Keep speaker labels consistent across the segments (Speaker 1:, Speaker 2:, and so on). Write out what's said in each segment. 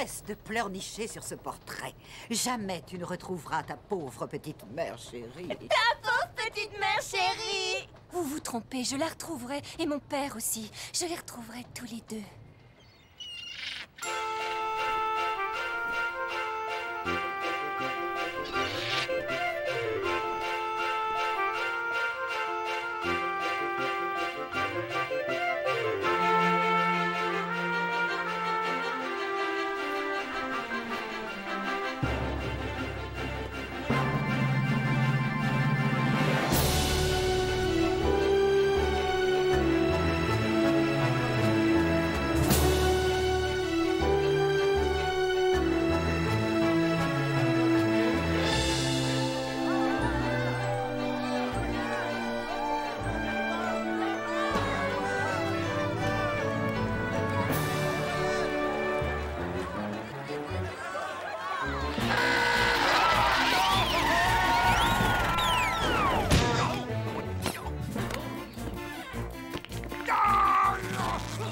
Speaker 1: Cesse de pleurnicher sur ce portrait. Jamais tu ne retrouveras ta pauvre petite mère chérie.
Speaker 2: Ta pauvre petite mère chérie!
Speaker 3: Vous vous trompez, je la retrouverai. Et mon père aussi. Je les retrouverai tous les deux.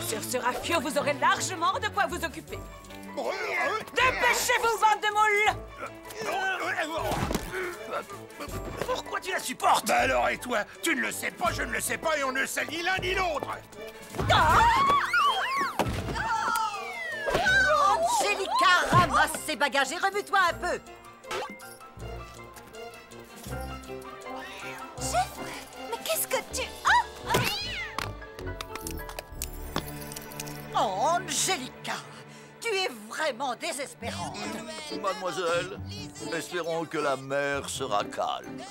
Speaker 4: Sur ce rafio, vous aurez largement de quoi vous occuper. Dépêchez-vous, bande de moules!
Speaker 5: Pourquoi tu la supportes? Bah alors, et toi? Tu ne le sais pas, je ne le sais pas, et on ne sait ni l'un ni l'autre.
Speaker 1: Angelica, ramasse ses bagages et remue-toi un peu.
Speaker 3: Chef, mais qu'est-ce que tu...
Speaker 1: Oh, Angelica, tu es vraiment désespérante.
Speaker 6: Mademoiselle, espérons que la mer sera calme.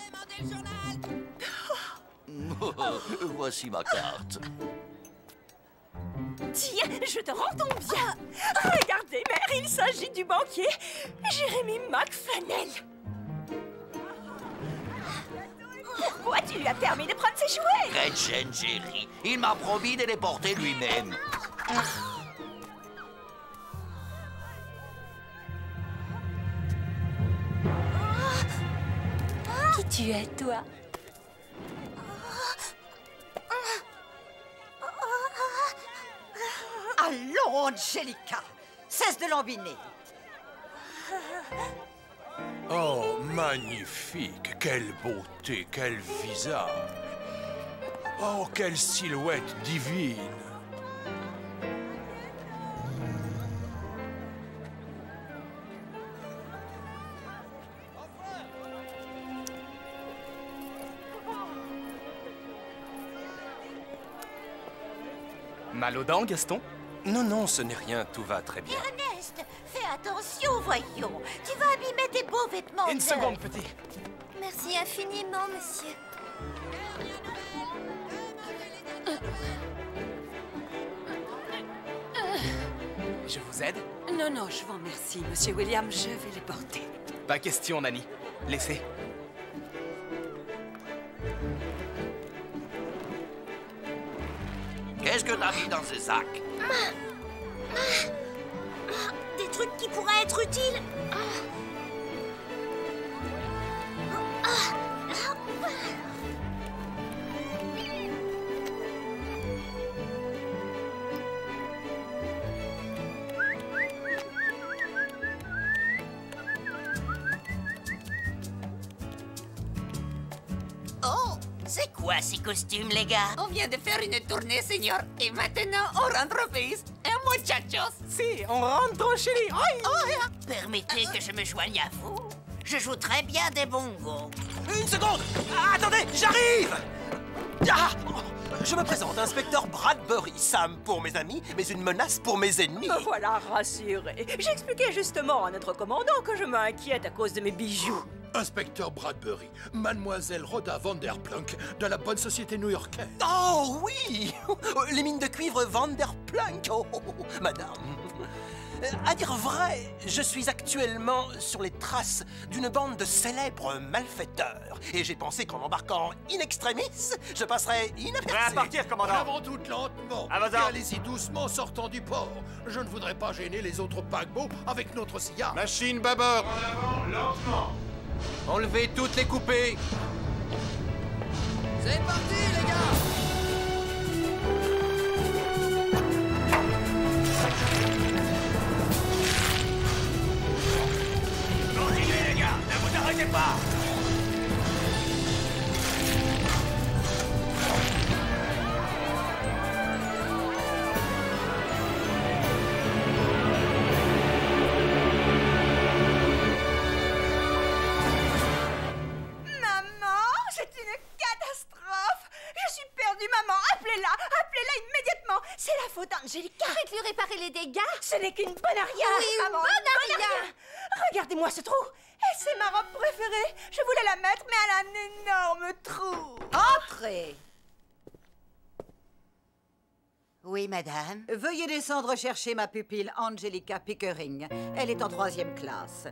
Speaker 6: Voici ma carte.
Speaker 4: Tiens, je te rends ton bien. Regardez, mère, il s'agit du banquier Jérémy McFlanel. Pourquoi tu lui as permis de prendre ses jouets?
Speaker 6: Gretchen, Jerry, il m'a promis de les porter lui-même.
Speaker 3: Qui tu es, toi?
Speaker 1: Allons, Angelica, cesse de lambiner.
Speaker 5: Oh, magnifique! Quelle beauté, quel visage! Oh, quelle silhouette divine!
Speaker 7: Mal aux dents, Gaston? Non, non, ce n'est rien, tout va très bien.
Speaker 2: Ernest, fais attention, voyons. Tu vas abîmer tes beaux vêtements.
Speaker 7: Une seconde, petit.
Speaker 2: Merci infiniment, monsieur.
Speaker 7: Je vous aide?
Speaker 4: Non, non, je vous remercie, monsieur William. Je vais les porter.
Speaker 7: Pas question, Nanny. Laissez.
Speaker 6: Qu'est-ce que t'as mis dans ces sacs?
Speaker 2: Des trucs qui pourraient être utiles.
Speaker 8: Oh, c'est quoi ces costumes, les gars? On vient de faire une tournée, señor. Et maintenant, on rentre au pays. Muchachos.
Speaker 7: Si, on rentre chez lui.
Speaker 8: Permettez que je me joigne à vous. Je joue très bien des bongos.
Speaker 9: Une seconde! Attendez, j'arrive! Je me présente, inspecteur Bradbury. Sam pour mes amis, mais une menace pour mes ennemis.
Speaker 4: Me voilà rassuré. J'expliquais justement à notre commandant que je m'inquiète à cause de mes bijoux.
Speaker 5: Inspecteur Bradbury, Mademoiselle Rhoda Vanderplunk de la bonne société new-yorkaise.
Speaker 9: Oh oui! Les mines de cuivre Vanderplunk. Oh, madame. À dire vrai, je suis actuellement sur les traces d'une bande de célèbres malfaiteurs. Et j'ai pensé qu'en embarquant in extremis, je passerais inaperçu.
Speaker 7: Prêt à partir, commandant.
Speaker 5: Avant tout lentement.
Speaker 7: À vos
Speaker 5: Et
Speaker 7: ordres.
Speaker 5: allez-y doucement sortant du port. Je ne voudrais pas gêner les autres paquebots avec notre sillage.
Speaker 10: Machine bâbord. En avant, lentement.
Speaker 7: Enlevez toutes les coupées.
Speaker 8: C'est parti, les gars!
Speaker 9: arrêtez pas!
Speaker 4: C'est la faute d'Angelica.
Speaker 3: Faites-lui réparer les dégâts.
Speaker 4: Ce n'est qu'une bonne aria.
Speaker 3: Oui, une bonne aria.
Speaker 4: Regardez-moi ce trou. Et c'est ma robe préférée. Je voulais la mettre, mais elle a un énorme trou.
Speaker 1: Entrez. Oui, madame. Veuillez descendre chercher ma pupille Angelica Pickering. Elle est en 3e classe.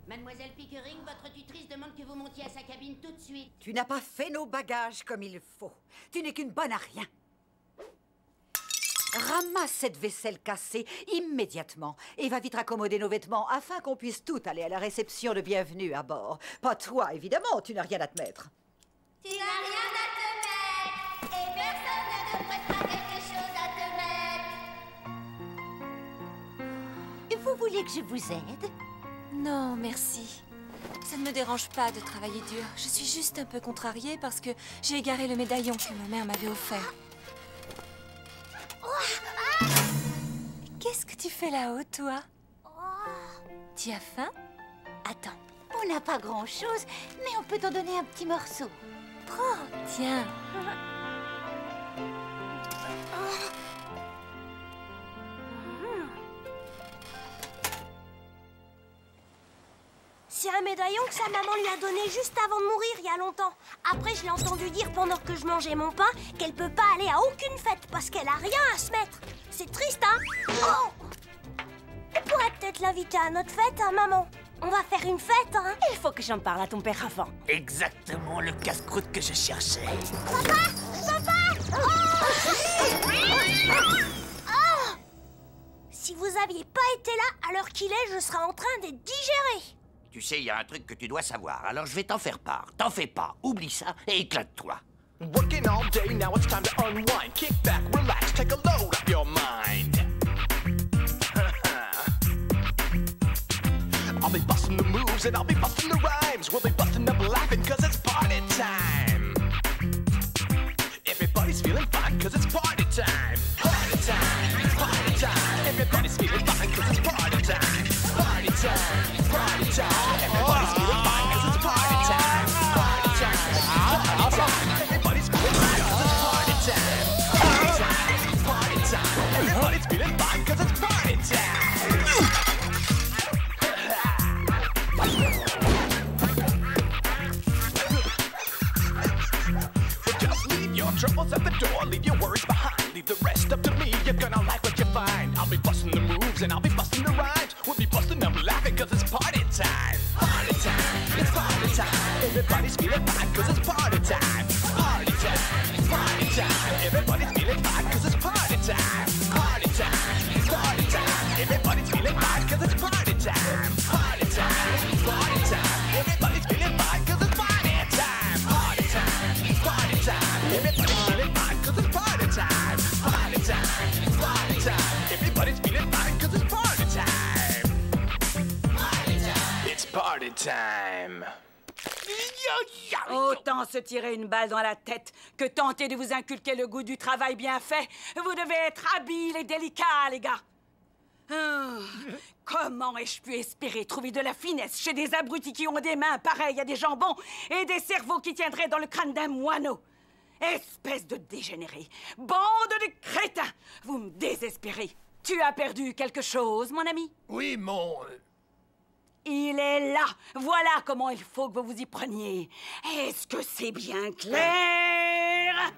Speaker 11: Mademoiselle Pickering, votre tutrice demande que vous montiez à sa cabine tout de suite.
Speaker 1: Tu n'as pas fait nos bagages comme il faut. Tu n'es qu'une bonne à rien. Ramasse cette vaisselle cassée immédiatement et va vite raccommoder nos vêtements afin qu'on puisse tout aller à la réception de bienvenue à bord. Pas toi, évidemment, tu n'as rien à te mettre.
Speaker 2: Tu n'as rien à te mettre et personne ne te prêtera quelque chose à te mettre.
Speaker 11: Vous voulez que je vous aide?
Speaker 3: Non, merci. Ça ne me dérange pas de travailler dur. Je suis juste un peu contrariée parce que j'ai égaré le médaillon que ma mère m'avait offert. Qu'est-ce que tu fais là-haut, toi? Tu as faim? Attends.
Speaker 2: On n'a pas grand-chose, mais on peut t'en donner un petit morceau.
Speaker 3: Prends, tiens.
Speaker 12: C'est un médaillon que sa maman lui a donné juste avant de mourir il y a longtemps. Après, je l'ai entendu dire pendant que je mangeais mon pain qu'elle peut pas aller à aucune fête parce qu'elle a rien à se mettre. C'est triste, hein? Oh! On pourrait peut-être l'inviter à notre fête, hein, maman? On va faire une fête, hein?
Speaker 4: Il faut que j'en parle à ton père avant.
Speaker 9: Exactement le casse-croûte que je cherchais.
Speaker 12: Papa! Papa! Oh! Oh! Si vous aviez pas été là à l'heure qu'il est, je serais en train d'être digéré.
Speaker 6: Tu sais, il y a un truc que tu dois savoir, alors je vais t'en faire part. T'en fais pas, oublie ça et éclate-toi.
Speaker 13: Working all day, now it's time to unwind. Kick back, relax, take a load off your mind. I'll be busting the moves and I'll be busting the rhymes. We'll be busting up laughing cause it's party time. Everybody's feeling fine cause it's party time. Party time, party time. Everybody's feeling fine cause it's party time. Party time, party time. Everybody's feeling fine cause it's party time. Party time, party time. Everybody's feeling fine cause it's party time. Party time, party time. Everybody's feeling fine cause it's party time. Troubles at the door, leave your worries behind. Leave the rest up to me, you're gonna like what you find. I'll be busting the moves and I'll be busting the rhymes. We'll be busting them laughing cause it's party time. Party time, it's party time. Everybody's feeling fine cause it's party time. Party time, party time. Everybody's feeling fine cause it's party time. Party time, party time. Everybody's feeling fine cause it's party time. Party time, party time. Everybody's feeling fine cause it's party time. Party time, party time. Everybody's feeling fine cause it's party time. Party time, party time. Everybody's feeling fine cause it's party time. Party time. It's party time.
Speaker 4: Autant se tirer une balle dans la tête que tenter de vous inculquer le goût du travail bien fait. Vous devez être habiles et délicats, les gars. Comment ai-je pu espérer trouver de la finesse chez des abrutis qui ont des mains pareilles à des jambons et des cerveaux qui tiendraient dans le crâne d'un moineau? Espèce de dégénéré! Bande de crétins! Vous me désespérez. Tu as perdu quelque chose, mon ami?
Speaker 5: Oui, mon...
Speaker 4: Il est là. Voilà comment il faut que vous vous y preniez. Est-ce que c'est bien clair?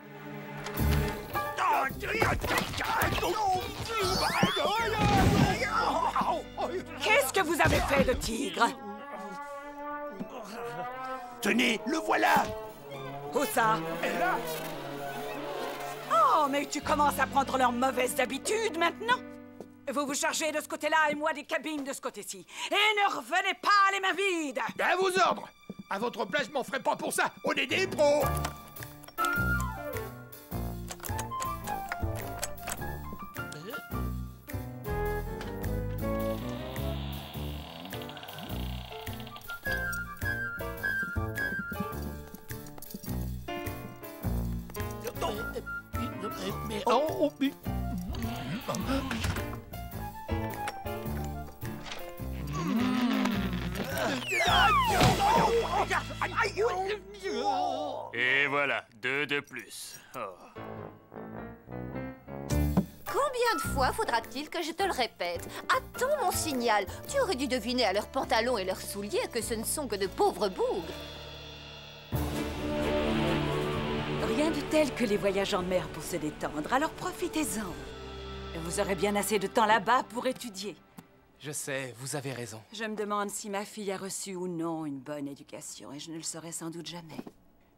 Speaker 4: Qu'est-ce que vous avez fait de tigre?
Speaker 9: Tenez, le voilà!
Speaker 4: Où ça? Oh, mais tu commences à prendre leurs mauvaises habitudes maintenant. Vous vous chargez de ce côté-là et moi des cabines de ce côté-ci. Et ne revenez pas les mains vides.
Speaker 5: À vos ordres. À votre place, je m'en ferai pas pour ça. On est des pros.
Speaker 14: Et voilà, 2 de plus. Oh.
Speaker 15: Combien de fois faudra-t-il que je te le répète? Attends mon signal. Tu aurais dû deviner à leurs pantalons et leurs souliers que ce ne sont que de pauvres bougres.
Speaker 4: Rien de tel que les voyages en mer pour se détendre, alors profitez-en. Vous aurez bien assez de temps là-bas pour étudier.
Speaker 7: Je sais, vous avez raison.
Speaker 4: Je me demande si ma fille a reçu ou non une bonne éducation, et je ne le saurai sans doute jamais.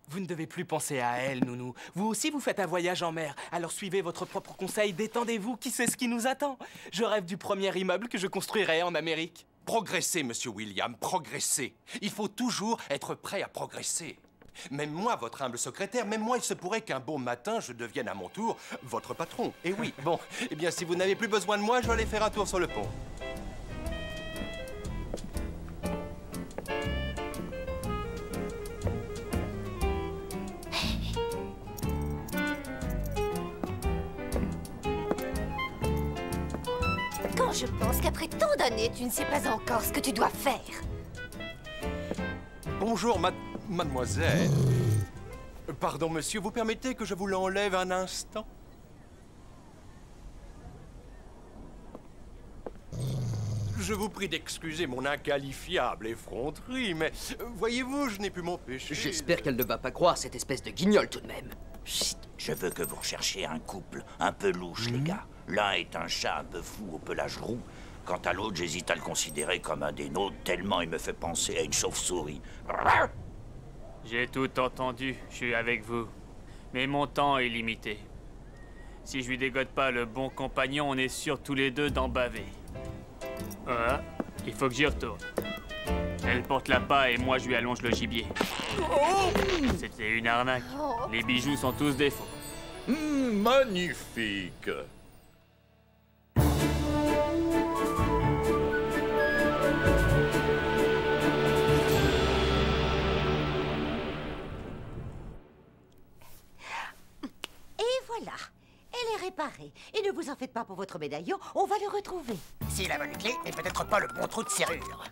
Speaker 7: Vous ne devez plus penser à elle, Nounou. Vous aussi, vous faites un voyage en mer. Alors suivez votre propre conseil, détendez-vous, qui sait ce qui nous attend? Je rêve du premier immeuble que je construirai en Amérique.
Speaker 9: Progressez, Monsieur William, progressez. Il faut toujours être prêt à progresser. Même moi, votre humble secrétaire, même moi, il se pourrait qu'un bon matin, je devienne à mon tour votre patron. Et oui, bon, eh bien, si vous n'avez plus besoin de moi, je vais aller faire un tour sur le pont.
Speaker 15: Quand je pense qu'après tant d'années, tu ne sais pas encore ce que tu dois faire.
Speaker 9: Bonjour, mademoiselle. Pardon, monsieur, vous permettez que je vous l'enlève un instant? Je vous prie d'excuser mon inqualifiable effronterie, mais voyez-vous, je n'ai pu m'empêcher.
Speaker 6: J'espère qu'elle ne va pas croire cette espèce de guignol tout de même. Chut, je veux que vous recherchiez un couple un peu louche, les gars. L'un est un chat un peu fou au pelage roux. Quant à l'autre, j'hésite à le considérer comme un des nôtres, tellement il me fait penser à une chauve-souris.
Speaker 14: J'ai tout entendu, je suis avec vous. Mais mon temps est limité. Si je lui dégote pas le bon compagnon, on est sûrs tous les deux d'en baver. Voilà, il faut que j'y retourne. Elle porte la paille et moi je lui allonge le gibier. C'était une arnaque. Les bijoux sont tous des faux.
Speaker 5: Magnifique.
Speaker 1: Et voilà, elle est réparée. Et ne vous en faites pas pour votre médaillon, on va le retrouver.
Speaker 8: Si la bonne clé n'est peut-être pas le bon trou de serrure.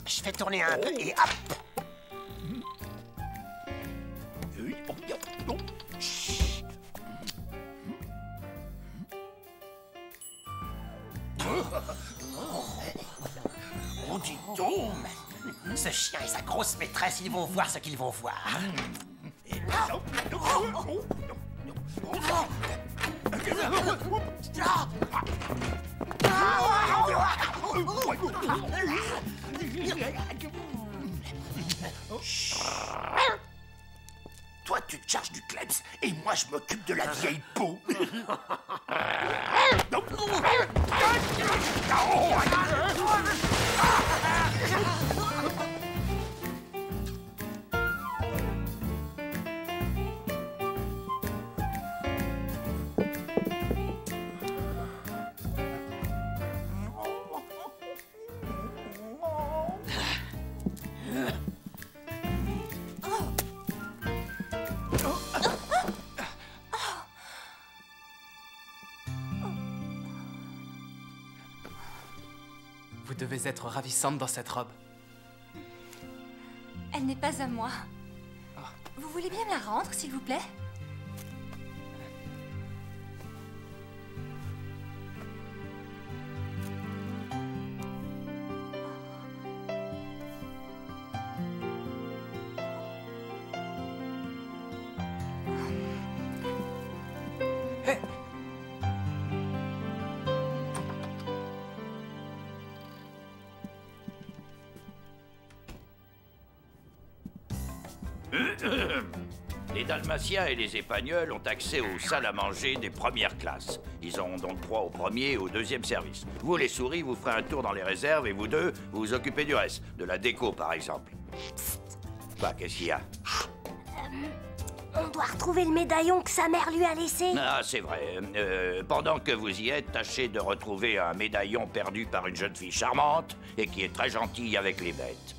Speaker 8: Je fais tourner un peu et hop! Oh, dis donc! Ce chien et sa grosse maîtresse, ils vont voir ce qu'ils vont voir.
Speaker 6: Toi, tu te charges du klebs et moi, je m'occupe de la vieille peau.
Speaker 7: Vous devez être ravissante dans cette robe.
Speaker 3: Elle n'est pas à moi. Vous voulez bien me la rendre, s'il vous plaît?
Speaker 6: Les Dalmatiens et les Épagnols ont accès aux salles à manger des premières classes. Ils ont donc droit au premier et au deuxième service. Vous, les souris, vous ferez un tour dans les réserves et vous deux, vous vous occupez du reste. De la déco, par exemple. Bah, qu'est-ce qu'il y a?
Speaker 12: On doit retrouver le médaillon que sa mère lui a laissé.
Speaker 6: Ah, c'est vrai. Pendant que vous y êtes, tâchez de retrouver un médaillon perdu par une jeune fille charmante et qui est très gentille avec les bêtes.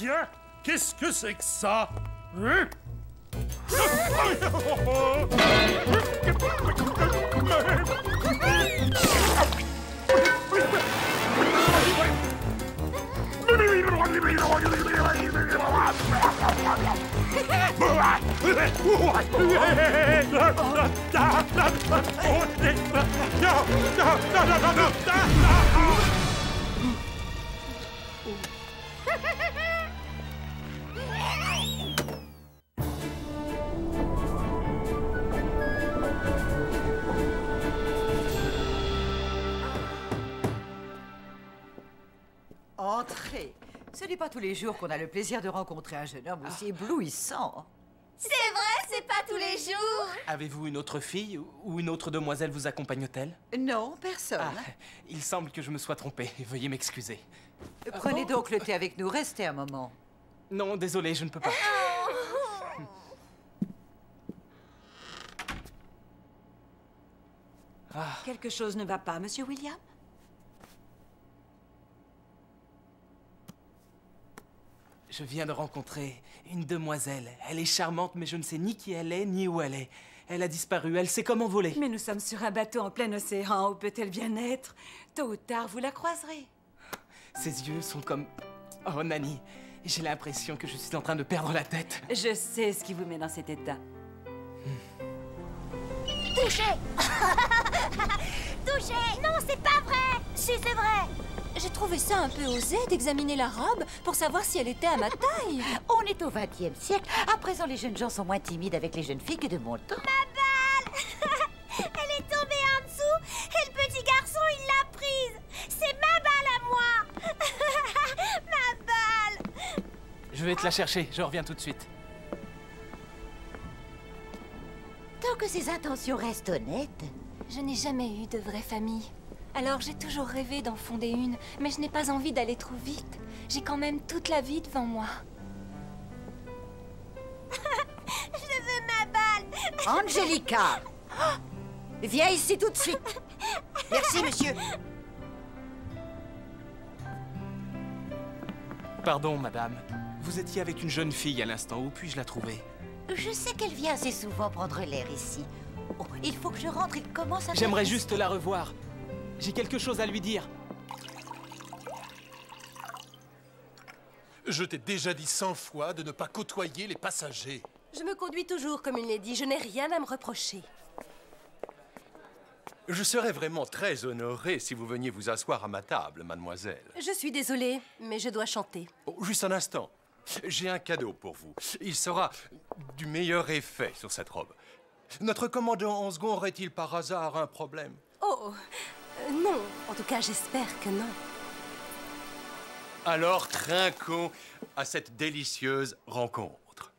Speaker 10: Tiens, qu'est-ce que c'est que ça? Hein?
Speaker 1: Entrez. Ce n'est pas tous les jours qu'on a le plaisir de rencontrer un jeune homme aussi éblouissant.
Speaker 15: C'est vrai, c'est pas tous les jours.
Speaker 7: Avez-vous une autre fille ou une autre demoiselle vous accompagne-t-elle?
Speaker 1: Non, personne.
Speaker 7: Il semble que je me sois trompé. Veuillez m'excuser.
Speaker 1: Prenez donc le thé avec nous. Restez un moment.
Speaker 7: Non, désolé, je ne peux pas.
Speaker 4: Quelque chose ne va pas, Monsieur William?
Speaker 7: Je viens de rencontrer une demoiselle. Elle est charmante, mais je ne sais ni qui elle est, ni où elle est. Elle a disparu, elle sait comment voler.
Speaker 4: Mais nous sommes sur un bateau en plein océan. Où peut-elle bien être? Tôt ou tard, vous la croiserez.
Speaker 7: Ses yeux sont comme... Oh, Nanny, j'ai l'impression que je suis en train de perdre la tête.
Speaker 4: Je sais ce qui vous met dans cet état.
Speaker 12: Touché. Touché. Non, c'est pas vrai. Si, c'est vrai.
Speaker 3: J'ai trouvé ça un peu osé d'examiner la robe pour savoir si elle était à ma taille.
Speaker 1: On est au XXe siècle. À présent, les jeunes gens sont moins timides avec les jeunes filles que de mon temps.
Speaker 12: Ma balle. Elle est tombée en dessous et le petit garçon, il l'a prise. C'est ma balle à moi. Ma balle.
Speaker 7: Je vais te la chercher, je reviens tout de suite.
Speaker 1: Tant que ses intentions restent honnêtes.
Speaker 3: Je n'ai jamais eu de vraie famille. Alors j'ai toujours rêvé d'en fonder une, mais je n'ai pas envie d'aller trop vite. J'ai quand même toute la vie devant moi.
Speaker 12: Je veux ma balle.
Speaker 1: Angelica, viens ici tout de suite.
Speaker 9: Merci, monsieur.
Speaker 7: Pardon, madame. Vous étiez avec une jeune fille à l'instant. Où puis-je la trouver?
Speaker 1: Je sais qu'elle vient assez souvent prendre l'air ici. Oh, il faut que je rentre, il commence à...
Speaker 7: J'aimerais juste la revoir. J'ai quelque chose à lui dire.
Speaker 5: Je t'ai déjà dit 100 fois de ne pas côtoyer les passagers.
Speaker 16: Je me conduis toujours comme une lady, je n'ai rien à me reprocher.
Speaker 10: Je serais vraiment très honoré si vous veniez vous asseoir à ma table, mademoiselle.
Speaker 16: Je suis désolée, mais je dois chanter.
Speaker 10: Oh, juste un instant. J'ai un cadeau pour vous. Il sera du meilleur effet sur cette robe. Notre commandant Ansgon aurait-il par hasard un problème?
Speaker 16: Oh, non. En tout cas, j'espère que non.
Speaker 10: Alors, trinquons à cette délicieuse rencontre.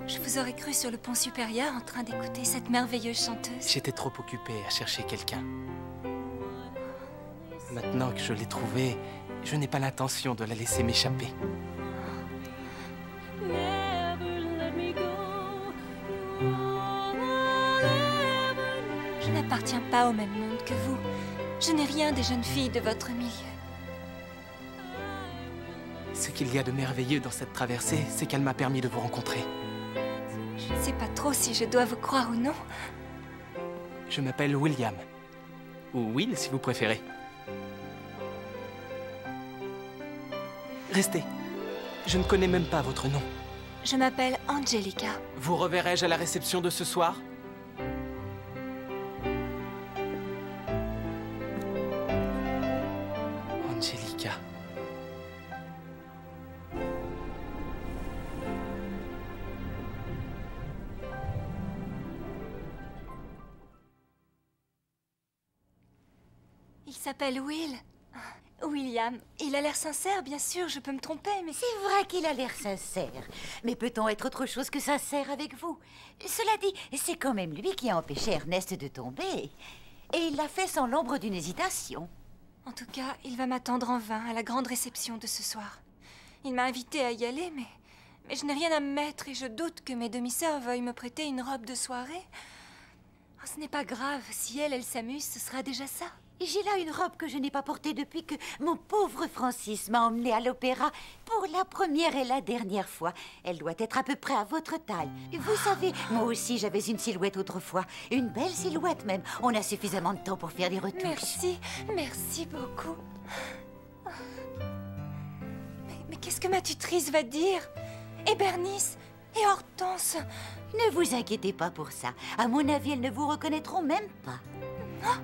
Speaker 3: Je vous aurais cru sur le pont supérieur en train d'écouter cette merveilleuse chanteuse.
Speaker 7: J'étais trop occupé à chercher quelqu'un. Maintenant que je l'ai trouvée, je n'ai pas l'intention de la laisser m'échapper.
Speaker 3: Je n'appartiens pas au même monde que vous. Je n'ai rien des jeunes filles de votre milieu.
Speaker 7: Ce qu'il y a de merveilleux dans cette traversée, c'est qu'elle m'a permis de vous rencontrer.
Speaker 3: Je ne sais pas trop si je dois vous croire ou non.
Speaker 7: Je m'appelle William. Ou Will, si vous préférez. Restez. Je ne connais même pas votre nom.
Speaker 3: Je m'appelle Angelica.
Speaker 7: Vous reverrai-je à la réception de ce soir? Angelica.
Speaker 3: Il s'appelle Will. William, il a l'air sincère, bien sûr, je peux me tromper, mais...
Speaker 1: C'est vrai qu'il a l'air sincère. Mais peut-on être autre chose que sincère avec vous? Cela dit, c'est quand même lui qui a empêché Ernest de tomber. Et il l'a fait sans l'ombre d'une hésitation.
Speaker 3: En tout cas, il va m'attendre en vain à la grande réception de ce soir. Il m'a invité à y aller, mais je n'ai rien à me mettre et je doute que mes demi-sœurs veuillent me prêter une robe de soirée. Oh, ce n'est pas grave, si elle s'amuse, ce sera déjà ça.
Speaker 1: J'ai là une robe que je n'ai pas portée depuis que mon pauvre Francis m'a emmenée à l'opéra pour la première et la dernière fois. Elle doit être à peu près à votre taille. Vous savez, moi aussi j'avais une silhouette autrefois. Une belle silhouette même. On a suffisamment de temps pour faire des retouches.
Speaker 3: Merci, merci beaucoup. Mais qu'est-ce que ma tutrice va dire? Et Bernice? Et Hortense?
Speaker 1: Ne vous inquiétez pas pour ça. À mon avis, elles ne vous reconnaîtront même pas.
Speaker 3: Ah!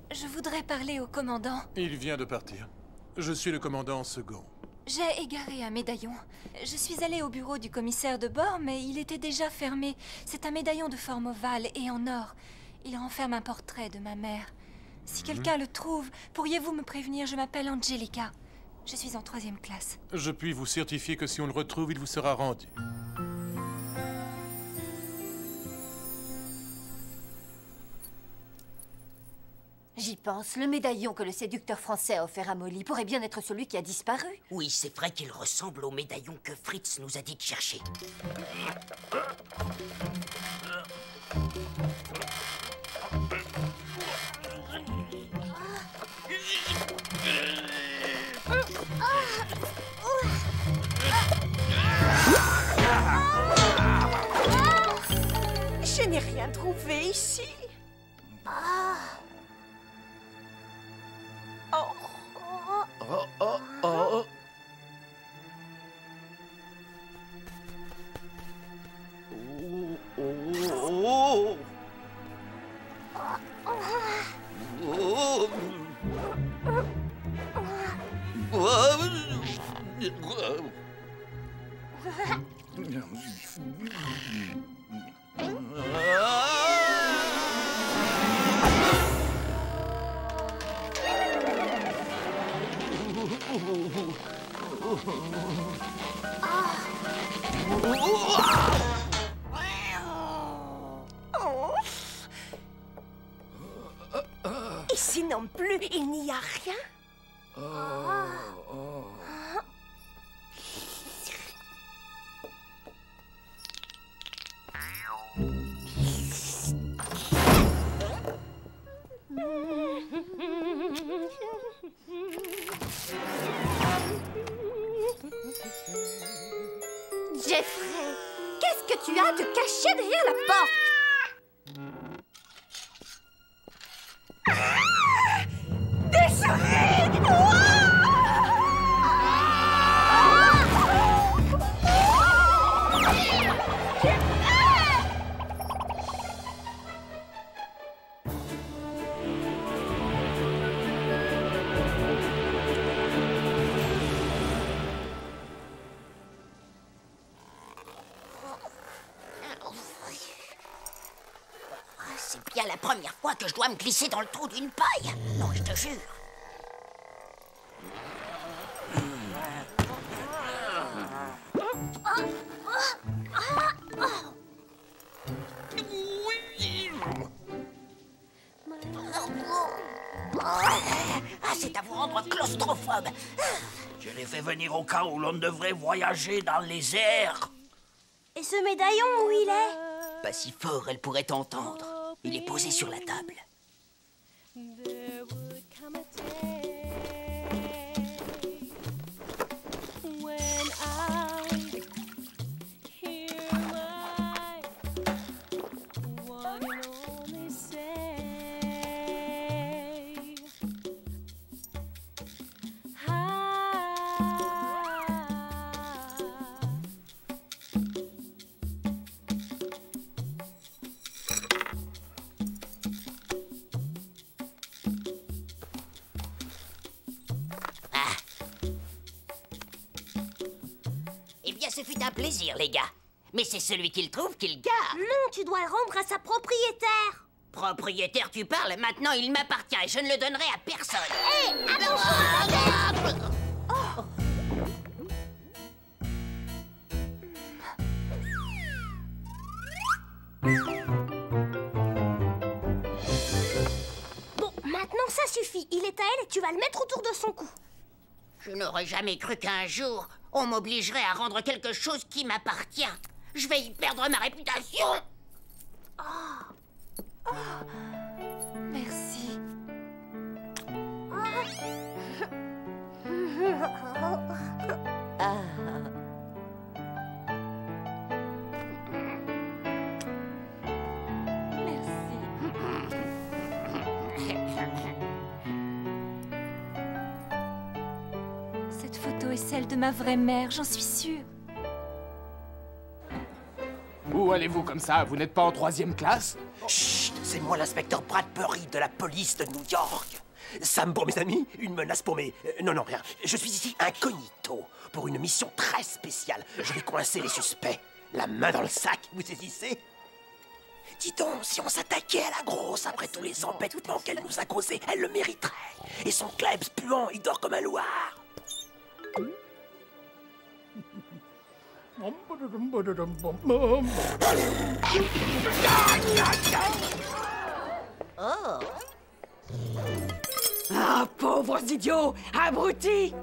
Speaker 3: Je voudrais parler au commandant.
Speaker 10: Il vient de partir. Je suis le commandant second.
Speaker 3: J'ai égaré un médaillon. Je suis allée au bureau du commissaire de bord, mais il était déjà fermé. C'est un médaillon de forme ovale et en or. Il renferme un portrait de ma mère. Si quelqu'un le trouve, pourriez-vous me prévenir? Je m'appelle Angelica. Je suis en 3e classe.
Speaker 10: Je puis vous certifier que si on le retrouve, il vous sera rendu.
Speaker 15: J'y pense, le médaillon que le séducteur français a offert à Molly pourrait bien être celui qui a disparu.
Speaker 8: Oui, c'est vrai qu'il ressemble au médaillon que Fritz nous a dit de chercher.
Speaker 4: Je n'ai rien trouvé ici.
Speaker 12: Ici non plus, il n'y a rien.
Speaker 15: Jeffrey, qu'est-ce que tu as de caché derrière la porte?
Speaker 4: Des souris!
Speaker 8: C'est bien la première fois que je dois me glisser dans le trou d'une paille. Non, je te jure. Ah, c'est à vous rendre claustrophobe.
Speaker 6: Je l'ai fait venir au cas où l'on devrait voyager dans les airs.
Speaker 12: Et ce médaillon, où il est?
Speaker 8: Pas si fort, elle pourrait t'entendre. Il est posé sur la table. Ce fut un plaisir, les gars. Mais c'est celui qui le trouve qui le garde.
Speaker 12: Non, tu dois le rendre à sa propriétaire.
Speaker 8: Propriétaire, tu parles. Maintenant, il m'appartient et je ne le donnerai à personne.
Speaker 12: Hé, attention! Bon, maintenant ça suffit. Il est à elle et tu vas le mettre autour de son cou.
Speaker 8: Je n'aurais jamais cru qu'un jour, on m'obligerait à rendre quelque chose qui m'appartient. Je vais y perdre ma réputation.
Speaker 3: Merci. Cette photo est celle de ma vraie mère, j'en suis sûre.
Speaker 7: Où allez-vous comme ça? Vous n'êtes pas en 3e classe?
Speaker 9: Chut, c'est moi l'inspecteur Bradbury de la police de New York. Sam pour mes amis, une menace pour mes... non, rien. Je suis ici incognito, pour une mission très spéciale. Je vais coincer les suspects. La main dans le sac, vous saisissez? Dis donc, si on s'attaquait à la grosse après tous les embêtements qu'elle nous a causés, elle le mériterait. Et son klebs puant, il dort comme un loir.
Speaker 4: Oh. Ah, pauvres idiots, abrutis!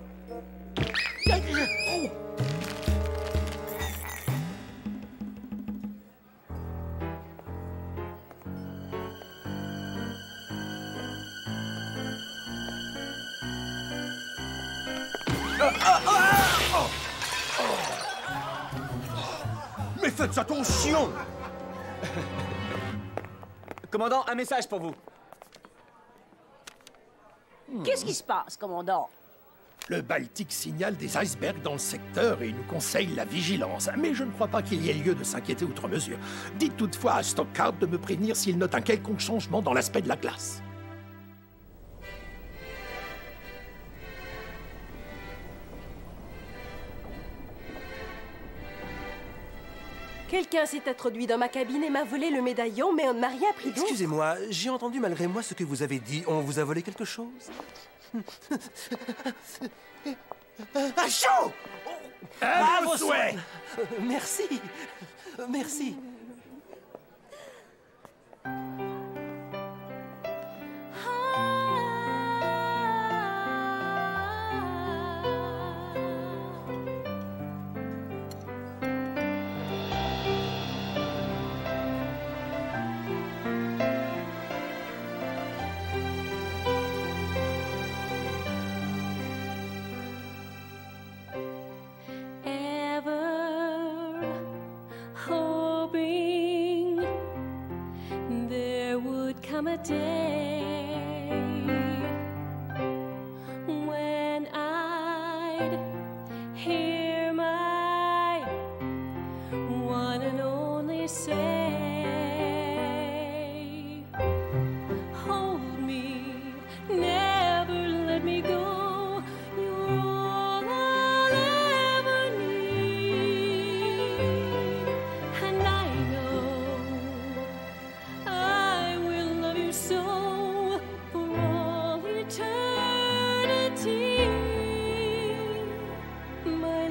Speaker 10: Mais faites attention!
Speaker 17: Commandant, un message pour vous.
Speaker 4: Qu'est-ce qui se passe, commandant?
Speaker 5: Le Baltique signale des icebergs dans le secteur et nous conseille la vigilance. Mais je ne crois pas qu'il y ait lieu de s'inquiéter outre mesure. Dites toutefois à Stockard de me prévenir s'il note un quelconque changement dans l'aspect de la glace.
Speaker 16: Quelqu'un s'est introduit dans ma cabine et m'a volé le médaillon, mais on ne m'a rien pris d'autre.
Speaker 9: Excusez-moi, j'ai entendu malgré moi ce que vous avez dit. On vous a volé quelque chose?
Speaker 5: À chaud!
Speaker 9: À vos souhaits! Merci. Merci.
Speaker 18: Come a day when I'd hear my one and only say, hold me, never let me go, you're all I'll ever need, and I know I will love you so for all eternity, my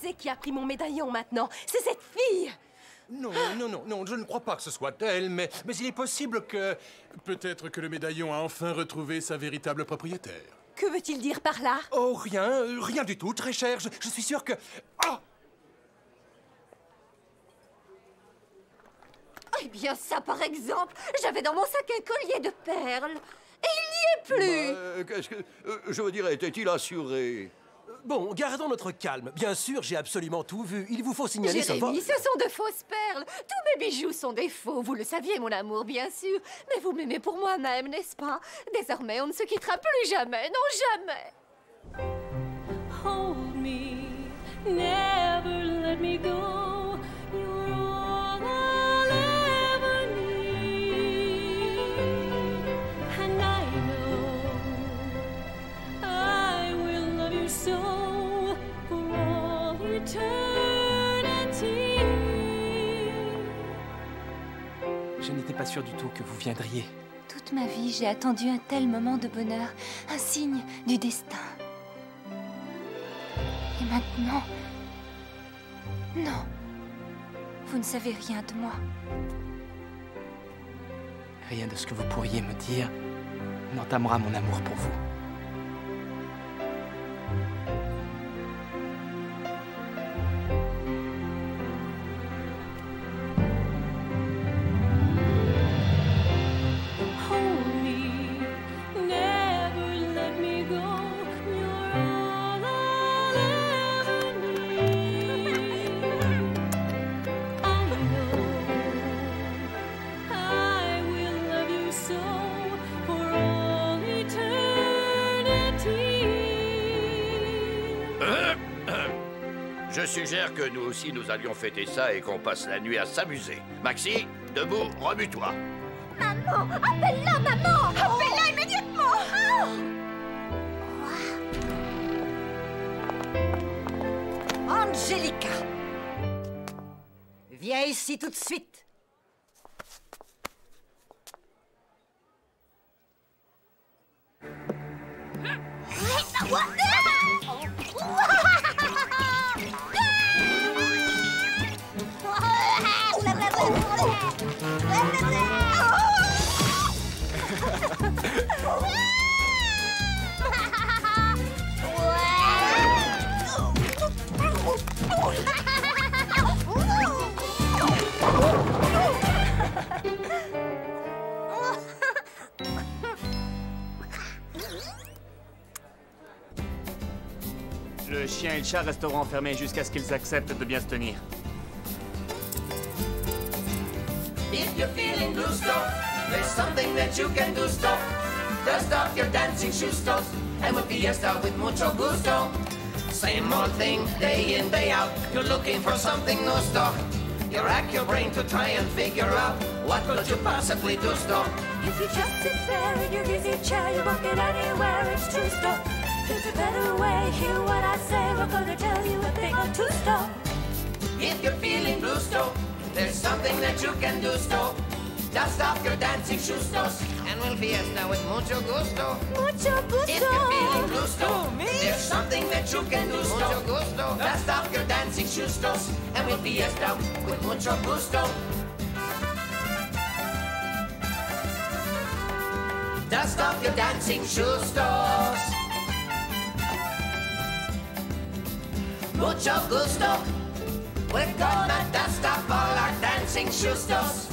Speaker 16: sais qui a pris mon médaillon maintenant. C'est cette fille.
Speaker 10: Non, non, je ne crois pas que ce soit elle, mais il est possible que... Peut-être que le médaillon a enfin retrouvé sa véritable propriétaire.
Speaker 16: Que veut-il dire par là?
Speaker 10: Oh, rien du tout, très cher. Je suis sûr que... Ah!
Speaker 15: Eh bien, ça, par exemple, j'avais dans mon sac un collier de perles. Et il n'y est plus.
Speaker 6: Qu'est-ce que... je veux dire, était-il assuré?
Speaker 9: Bon, gardons notre calme. Bien sûr, j'ai absolument tout vu. Il vous faut signaler ce vol.
Speaker 15: Jérémy, ce sont de fausses perles. Tous mes bijoux sont des faux. Vous le saviez, mon amour, bien sûr. Mais vous m'aimez pour moi-même, n'est-ce pas? Désormais, on ne se quittera plus jamais. Non, jamais.
Speaker 18: Hold me, never let me go. You're all I'll ever need. And I know I will love you so for all eternity.
Speaker 7: Je n'étais pas sûr du tout que vous viendriez.
Speaker 3: Toute ma vie, j'ai attendu un tel moment de bonheur, un signe du destin. Et maintenant... Non. Vous ne savez rien de moi.
Speaker 7: Rien de ce que vous pourriez me dire n'entamera mon amour pour vous.
Speaker 18: Hold me, never let me go. You're all I'll ever need. I know I will love you so for all eternity.
Speaker 6: Je suggère que nous aussi nous allions fêter ça et qu'on passe la nuit à s'amuser. Maxi, debout, remue-toi.
Speaker 2: Maman, appelle-la, maman. Appelle-la immédiatement.
Speaker 1: Angelica, viens ici tout de suite.
Speaker 14: Le chien et le chat resteront enfermés jusqu'à ce qu'ils acceptent de bien se tenir.
Speaker 8: If you're feeling blue stuff, there's something that you can do stuff. Dust off your dancing shoe stuff, and with fiesta with mucho gusto. Same old thing, day in, day out, you're looking for something new stuff. You rack your brain to try and figure out what could you possibly do stuff.
Speaker 18: If you just sit there in your easy chair, you won't get anywhere. It's true stuff. There's a better way. Hear what I say. We're gonna tell you a thing or two stuff.
Speaker 8: If you're feeling blue stuff, there's something that you can do stuff. Dust off your dancing shoe stuff, and we'll fiesta with mucho gusto.
Speaker 18: Mucho gusto.
Speaker 8: If you're feeling blue stuff, there's something that you can do stuff. Mucho gusto. Dust off your dancing shoe stuff, and we'll fiesta with mucho gusto. Dust off your dancing shoe stuff. Mucho gusto. We're gonna dust off all our dancing shoe stuff.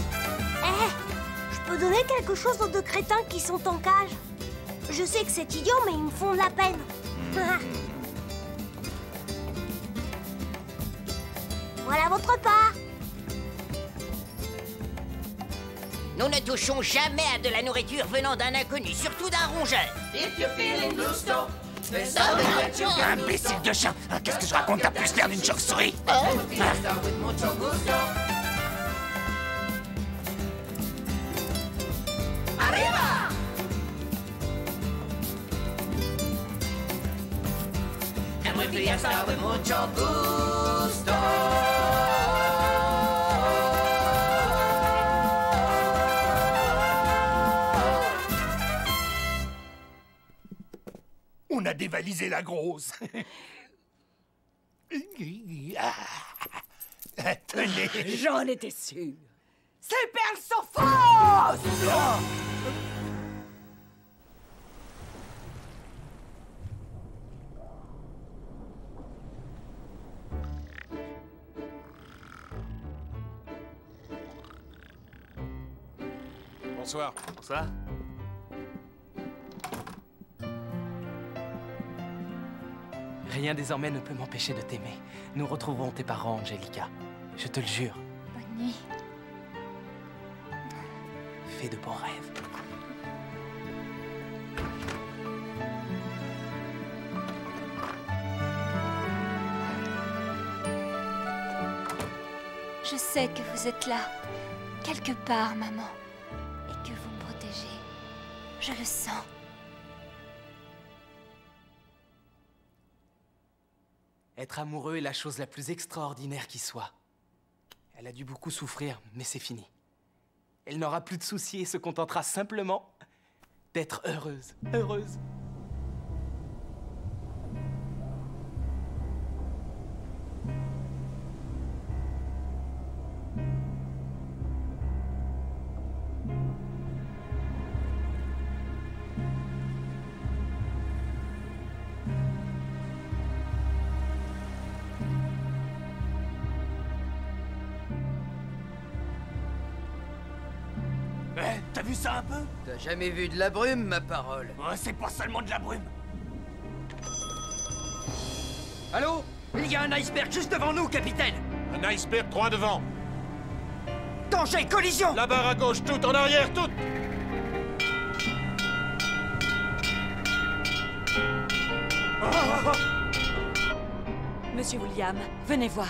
Speaker 12: Je peux donner quelque chose aux deux crétins qui sont en cage? Je sais que c'est idiot, mais ils me font de la peine. Voilà votre part.
Speaker 11: Nous ne touchons jamais à de la nourriture venant d'un inconnu, surtout d'un rongeur.
Speaker 8: If you're feeling blue stuff, there's something that you can do.
Speaker 19: Imbécile de chien! Qu'est-ce que je raconte? T'as plus l'air d'une chauve-souris!
Speaker 8: Fiesta with mucho gusto. Arriba! And we fiesta with mucho gusto.
Speaker 5: On a dévalisé la grosse. Tenez.
Speaker 4: J'en étais sûr. Ces perles sont fausses!
Speaker 10: Bonsoir.
Speaker 14: Bonsoir.
Speaker 7: Rien désormais ne peut m'empêcher de t'aimer. Nous retrouverons tes parents, Angelica. Je te le jure.
Speaker 3: Bonne nuit.
Speaker 7: Fais de bons rêves.
Speaker 3: Je sais que vous êtes là, quelque part, maman, et que vous me protégez. Je le sens.
Speaker 7: Être amoureux est la chose la plus extraordinaire qui soit. Elle a dû beaucoup souffrir, mais c'est fini. Elle n'aura plus de soucis et se contentera simplement d'être heureuse. Heureuse.
Speaker 19: T'as vu ça un peu?
Speaker 20: T'as jamais vu de la brume, ma parole?
Speaker 19: C'est pas seulement de la brume.
Speaker 20: Allô? Il y a un iceberg juste devant nous, capitaine!
Speaker 10: Un iceberg droit devant.
Speaker 20: Danger, collision!
Speaker 10: La barre à gauche, tout en arrière, tout!
Speaker 4: Monsieur William, venez voir.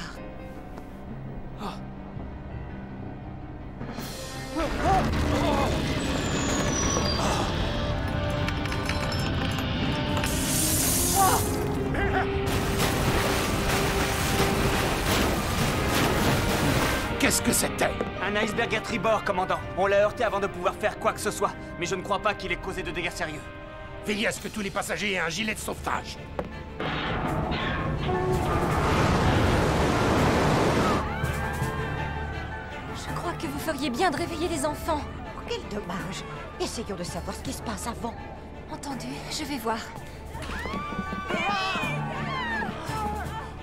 Speaker 5: Qu'est-ce que c'était?
Speaker 17: Un iceberg à tribord, commandant. On l'a heurté avant de pouvoir faire quoi que ce soit. Mais je ne crois pas qu'il ait causé de dégâts sérieux.
Speaker 5: Veillez à ce que tous les passagers aient un gilet de sauvetage.
Speaker 3: Je crois que vous feriez bien de réveiller les enfants.
Speaker 1: Oh, quel dommage. Essayons de savoir ce qui se passe avant.
Speaker 3: Entendu, je vais voir.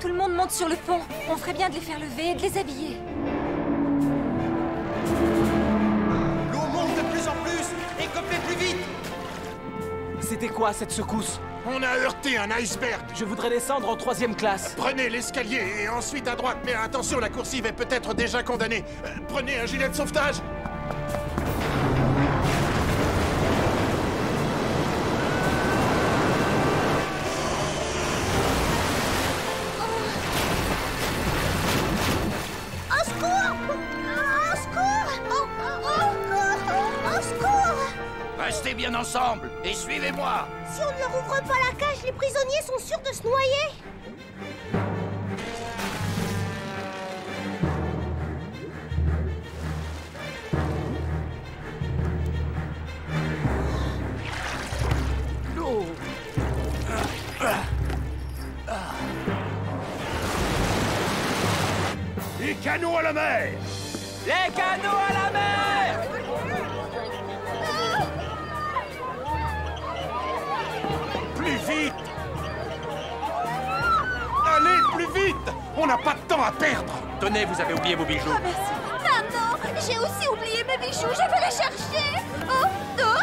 Speaker 3: Tout le monde monte sur le pont. On ferait bien de les faire lever et de les habiller.
Speaker 9: L'eau monte de plus en plus. Écopez plus vite.
Speaker 7: C'était quoi cette secousse?
Speaker 5: On a heurté un iceberg.
Speaker 7: Je voudrais descendre en 3e classe.
Speaker 5: Prenez l'escalier et ensuite à droite. Mais attention, la coursive est peut-être déjà condamnée. Prenez un gilet de sauvetage.
Speaker 12: Au secours! Au secours! Au secours!
Speaker 6: Restez bien ensemble et suivez-moi.
Speaker 12: Si on ne leur ouvre pas la cage, les prisonniers sont sûrs de se noyer.
Speaker 5: L'eau. Les canots à la mer.
Speaker 17: Les canots à la mer!
Speaker 5: Plus vite! Allez, plus vite! On n'a pas de temps à perdre!
Speaker 10: Tenez, vous avez oublié vos bijoux.
Speaker 12: Maman, j'ai aussi oublié mes bijoux, je vais les chercher. Oh, non!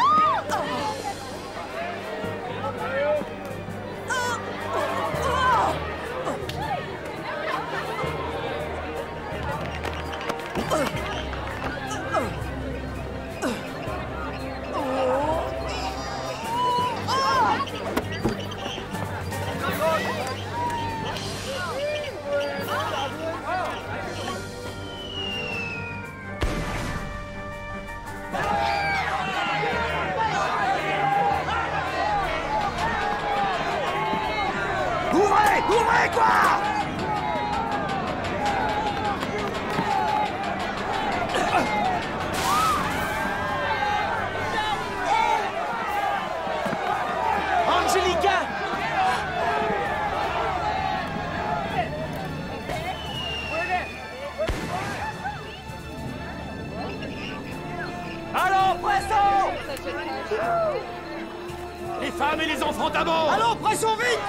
Speaker 5: Ouvrez! Ouvrez, quoi!
Speaker 7: Angelica!
Speaker 21: Les femmes et les enfants d'abord!
Speaker 20: Allons, pressons vite!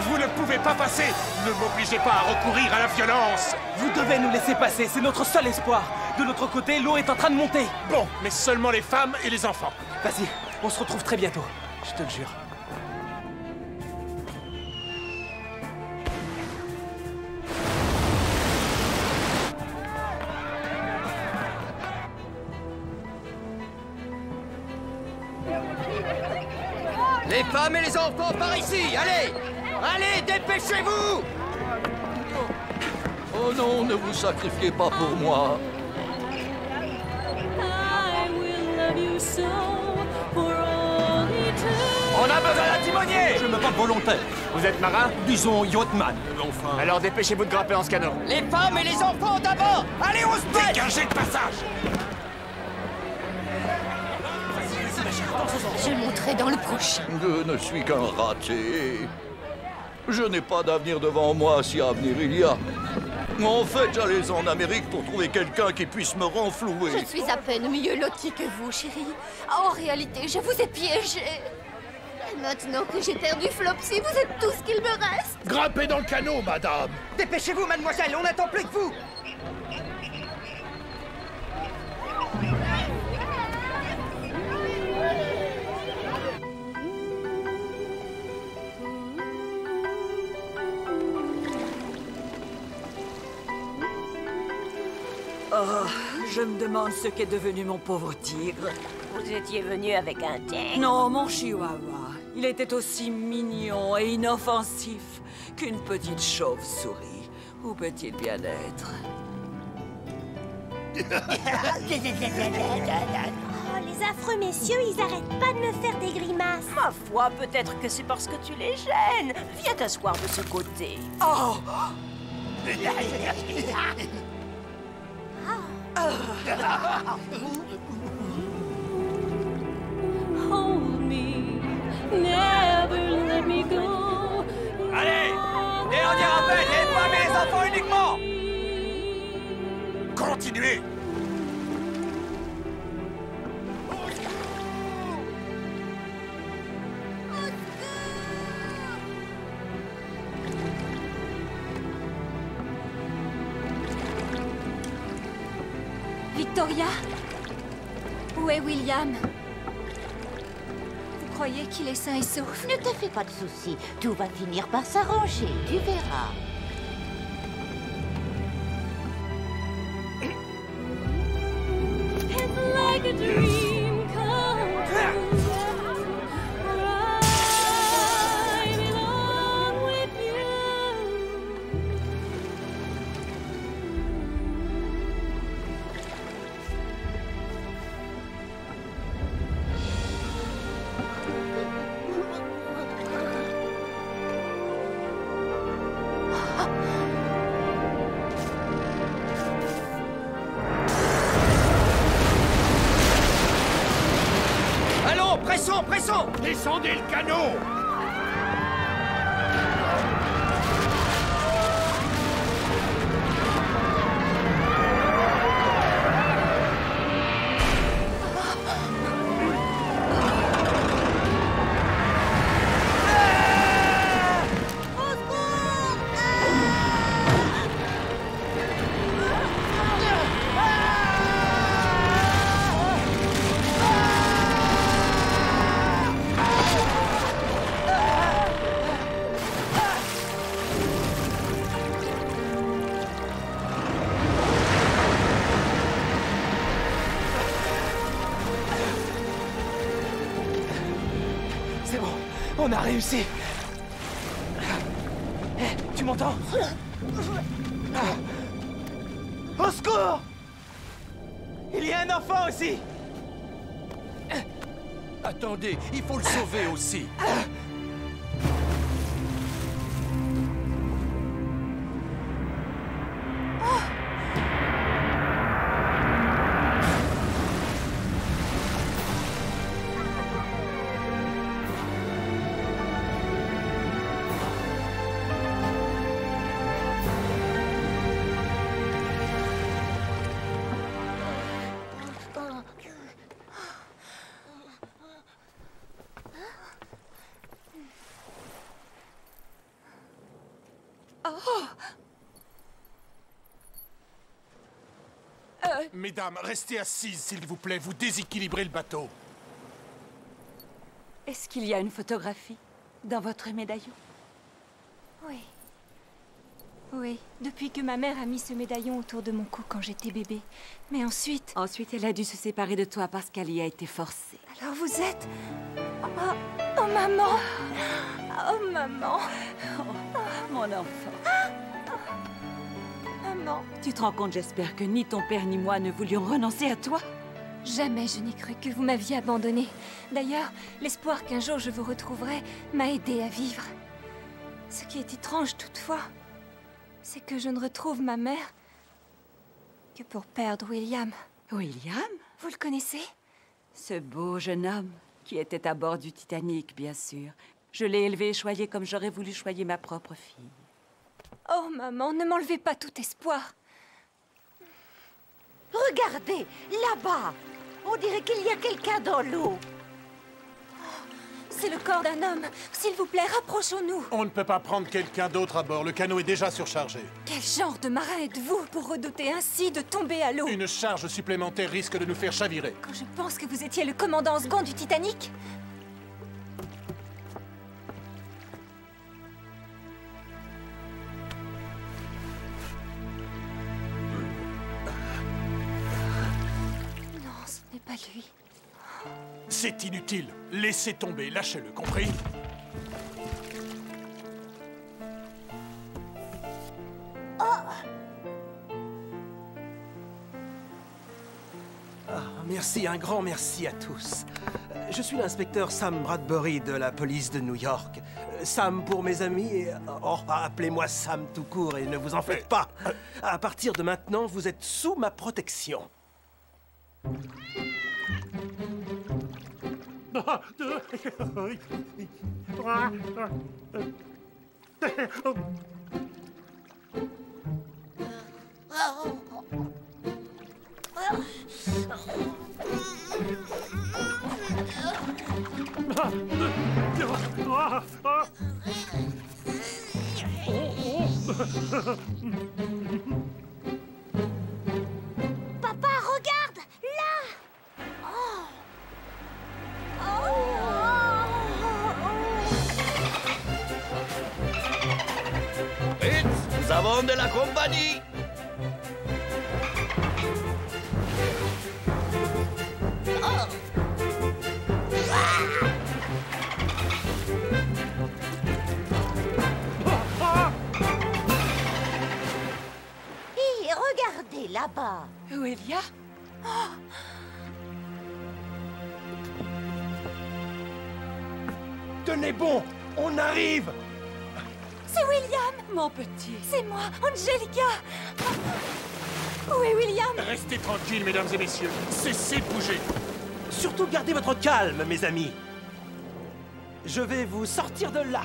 Speaker 21: Vous ne pouvez pas passer! Ne m'obligez pas à recourir à la violence!
Speaker 7: Vous devez nous laisser passer, c'est notre seul espoir. De l'autre côté, l'eau est en train de monter.
Speaker 21: Bon, mais seulement les femmes et les enfants.
Speaker 7: Vas-y, on se retrouve très bientôt. Je te le jure.
Speaker 20: Les femmes et les enfants par ici, allez! Allez, dépêchez-vous!
Speaker 5: Oh non, ne vous sacrifiez pas pour moi.
Speaker 17: On a besoin d'un timonier!
Speaker 21: Je me porte volontaire.
Speaker 17: Vous êtes marin?
Speaker 21: Disons yachtman. Enfin...
Speaker 17: Alors dépêchez-vous de grimper en ce canot.
Speaker 20: Les femmes et les enfants d'abord! Allez, on se bat!
Speaker 21: Dégagez de passage!
Speaker 15: Je monterai dans le prochain.
Speaker 5: Je ne suis qu'un raté. Je n'ai pas d'avenir devant moi si avenir il y a. En fait, j'allais en Amérique pour trouver quelqu'un qui puisse me renflouer.
Speaker 15: Je suis à peine mieux lotie que vous, chérie. En réalité, je vous ai piégé. Et maintenant que j'ai perdu Flopsy, vous êtes tout ce qu'il me reste.
Speaker 5: Grimpez dans le canot, madame.
Speaker 20: Dépêchez-vous, mademoiselle, on n'attend plus que vous!
Speaker 4: Oh, je me demande ce qu'est devenu mon pauvre tigre.
Speaker 12: Vous étiez venu avec un tigre?
Speaker 4: Non, mon chihuahua. Il était aussi mignon et inoffensif qu'une petite chauve-souris. Où peut-il bien être?
Speaker 12: Oh, les affreux messieurs, ils arrêtent pas de me faire des grimaces.
Speaker 22: Ma foi, peut-être que c'est parce que tu les gênes. Viens t'asseoir de ce côté.
Speaker 4: Oh!
Speaker 18: Hold me, never let me go.
Speaker 17: Allez! Dernier appel, les femmes et les enfants uniquement!
Speaker 21: Continuez!
Speaker 3: Victoria? Où est William? Vous croyez qu'il est sain et sauf?
Speaker 1: Ne te fais pas de soucis, tout va finir par s'arranger, tu verras.
Speaker 18: It's like a dream come true. I belong with you.
Speaker 20: Allons, pressons, pressons!
Speaker 5: Descendez le canot!
Speaker 7: C'est bon, on a réussi. Tu m'entends? Au secours! Il y a un enfant aussi!
Speaker 10: Attendez, il faut le sauver aussi.
Speaker 15: vrai?
Speaker 10: Mesdames, restez assises, s'il vous plaît. Vous déséquilibrez le bateau.
Speaker 13: Est-ce qu'il y a une photographie dans votre médaillon?
Speaker 3: Oui. Oui, depuis que ma mère a mis ce médaillon autour de mon cou quand j'étais bébé. Mais ensuite...
Speaker 13: Ensuite, elle a dû se séparer de toi parce qu'elle y a été forcée.
Speaker 3: Alors vous êtes... Oh, maman! Oh, maman!
Speaker 13: Mon enfant.
Speaker 3: Maman.
Speaker 13: Tu te rends compte, j'espère, que ni ton père ni moi ne voulions renoncer à toi?
Speaker 3: Jamais je n'ai cru que vous m'aviez abandonnée. D'ailleurs, l'espoir qu'un jour je vous retrouverai m'a aidé à vivre. Ce qui est étrange toutefois, c'est que je ne retrouve ma mère que pour perdre William.
Speaker 13: William?
Speaker 3: Vous le connaissez?
Speaker 13: Ce beau jeune homme qui était à bord du Titanic, bien sûr. Je l'ai élevé et choyé comme j'aurais voulu choyer ma propre fille.
Speaker 3: Oh, maman, ne m'enlevez pas tout espoir.
Speaker 1: Regardez, là-bas. On dirait qu'il y a quelqu'un dans l'eau.
Speaker 3: C'est le corps d'un homme. S'il vous plaît, rapprochons-nous.
Speaker 10: On ne peut pas prendre quelqu'un d'autre à bord. Le canot est déjà surchargé.
Speaker 3: Quel genre de marin êtes-vous pour redouter ainsi de tomber à l'eau?
Speaker 10: Une charge supplémentaire risque de nous faire chavirer.
Speaker 3: Quand je pense que vous étiez le commandant en second du Titanic. Non, ce n'est pas lui.
Speaker 10: C'est inutile. Laissez tomber, lâchez-le, compris?
Speaker 9: Merci, un grand merci à tous. Je suis l'inspecteur Sam Bradbury de la police de New York. Sam pour mes amis et... Oh, appelez-moi Sam tout court et ne vous en faites pas. À partir de maintenant, vous êtes sous ma protection.
Speaker 12: Papa, regarde! Là!
Speaker 6: Fritz, nous avons de la compagnie.
Speaker 1: Hé, regardez là-bas.
Speaker 13: William?
Speaker 9: Tenez bon, on arrive!
Speaker 3: C'est William!
Speaker 13: Mon petit.
Speaker 3: C'est moi, Angelica! Où est William?
Speaker 10: Restez tranquilles, mesdames et messieurs. Cessez de bouger.
Speaker 9: Surtout gardez votre calme, mes amis. Je vais vous sortir de là.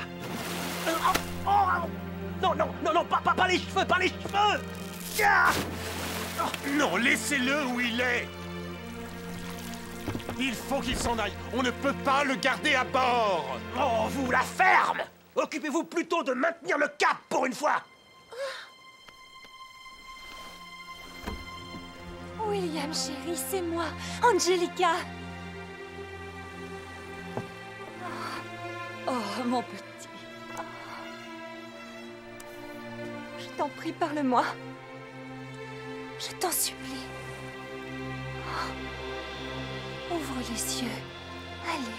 Speaker 9: Non, non, non, non, pas les cheveux, pas les cheveux! Ah!
Speaker 10: Non, laissez-le où il est. Il faut qu'il s'en aille. On ne peut pas le garder à bord.
Speaker 9: Oh, vous la ferme! Occupez-vous plutôt de maintenir le cap pour une fois.
Speaker 3: William, chéri, c'est moi, Angelica.
Speaker 13: Oh, mon petit.
Speaker 3: Je t'en prie, parle-moi. Je t'en supplie. Ouvre les yeux. Allez.